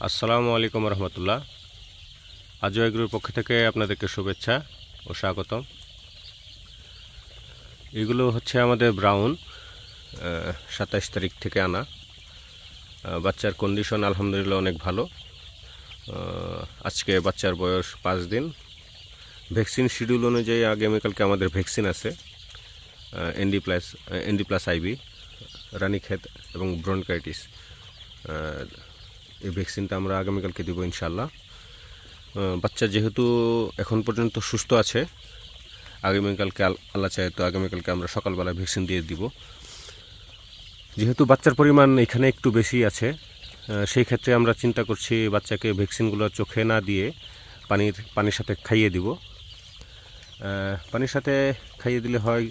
আসসালামু আলাইকুম রহমতুল্লাহ। আজও এগ্রোর পক্ষ থেকে আপনাদেরকে শুভেচ্ছা ও স্বাগতম। এগুলো হচ্ছে আমাদের ব্রাউন 27 তারিখ থেকে আনা। বাচ্চার কন্ডিশন আলহামদুলিল্লাহ অনেক ভালো। আজকে বাচ্চার বয়স 5 দিন। ভ্যাকসিন শিডিউল অনুযায়ী আগামীকালকে আমাদের ভ্যাকসিন আছে এনডি প্লাস আইবি, রানীক্ষেত এবং ব্রনকাইটিস। এই ভ্যাকসিনটা আমরা আগামীকালকে দিব ইনশাল্লাহ। বাচ্চা যেহেতু এখন পর্যন্ত সুস্থ আছে, আগামীকালকে আল্লাহ চায় তো আগামীকালকে আমরা সকালবেলা ভ্যাকসিন দিয়ে দিব। যেহেতু বাচ্চার পরিমাণ এখানে একটু বেশি আছে, সেই ক্ষেত্রে আমরা চিন্তা করছি বাচ্চাকে ভ্যাকসিনগুলো চোখে না দিয়ে পানির সাথে খাইয়ে দিব। পানির সাথে খাইয়ে দিলে হয়,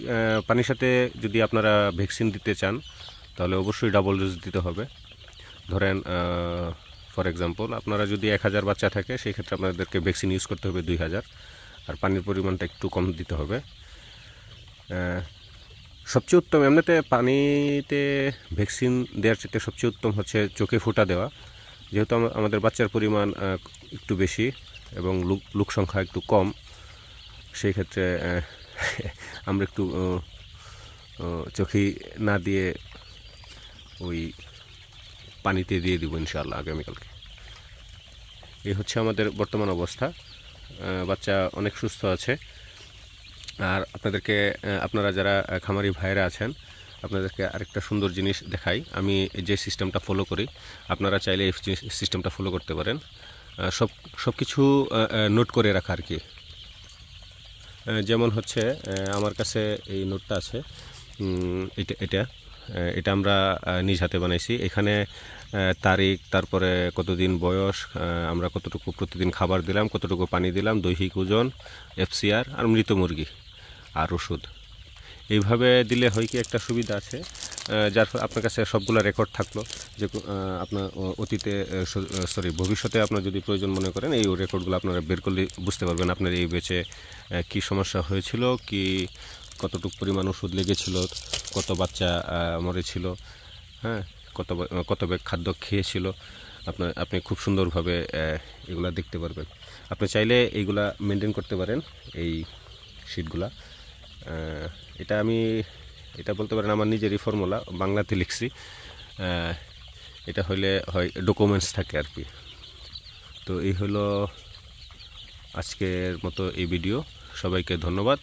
পানির সাথে যদি আপনারা ভ্যাকসিন দিতে চান তাহলে অবশ্যই ডাবল ডোজ দিতে হবে। ধরেন ফর এক্সাম্পল আপনারা যদি 1000 বাচ্চা থাকে, সেই ক্ষেত্রে আপনাদেরকে ভ্যাকসিন ইউজ করতে হবে 2000, আর পানির পরিমাণটা একটু কম দিতে হবে। সবচেয়ে উত্তম এমনিতে পানিতে ভ্যাকসিন দেওয়ার চেয়ে সবচেয়ে উত্তম হচ্ছে চোখে ফোঁটা দেওয়া। যেহেতু আমাদের বাচ্চার পরিমাণ একটু বেশি এবং লোক সংখ্যা একটু কম, সেই ক্ষেত্রে আমরা একটু চোখে না দিয়ে ওই পানিতে দিয়ে দিব ইনশাআল্লাহ আগামীকালকে। এই হচ্ছে আমাদের বর্তমান অবস্থা। বাচ্চা অনেক সুস্থ আছে। আর আপনারা যারা খামারি ভাইরা আছেন, আপনাদেরকে আরেকটা সুন্দর জিনিস দেখাই। আমি যে সিস্টেমটা ফলো করি, আপনারা চাইলে এই সিস্টেমটা ফলো করতে পারেন। সব কিছু নোট করে রাখা আর কি। যেমন হচ্ছে আমার কাছে এই নোটটা আছে, এটা আমরা নিজ হাতে বানাইছি। এখানে তারিখ, তারপরে কতদিন বয়স, আমরা কতটুকু প্রতিদিন খাবার দিলাম, কতটুকু পানি দিলাম, দৈহিক ওজন, FCR আর মৃত মুরগি আর ওষুধ। এইভাবে দিলে হয় কি একটা সুবিধা আছে, যার ফলে আপনার কাছে সবগুলো রেকর্ড থাকলো, যে আপনার ভবিষ্যতে আপনার যদি প্রয়োজন মনে করেন, এই রেকর্ডগুলো আপনারা বের করলে বুঝতে পারবেন আপনার এই বেচে কী সমস্যা হয়েছিল, কি কতটুকু পরিমাণ ওষুধ লেগেছিল, কত বাচ্চা মরেছিল, হ্যাঁ, কত ব্যাগ খাদ্য খেয়েছিল। আপনি খুব সুন্দরভাবে এগুলা দেখতে পারবেন। আপনি চাইলে এইগুলা মেনটেন করতে পারেন, এই শিটগুলা। এটা বলতে পারেন আমার নিজেরই ফর্মুলা, বাংলাতে লিখছি। এটা হইলে হয় ডকুমেন্টস থাকে আর কি। তো এই হলো আজকের মতো এই ভিডিও। সবাইকে ধন্যবাদ।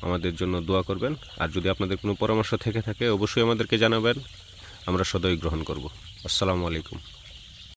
আমাদের জন্য দোয়া করবেন। আর যদি আপনাদের কোনো পরামর্শ থেকে থাকে অবশ্যই আমাদেরকে জানাবেন, আমরা সদয় গ্রহণ করব। আসসালামু আলাইকুম।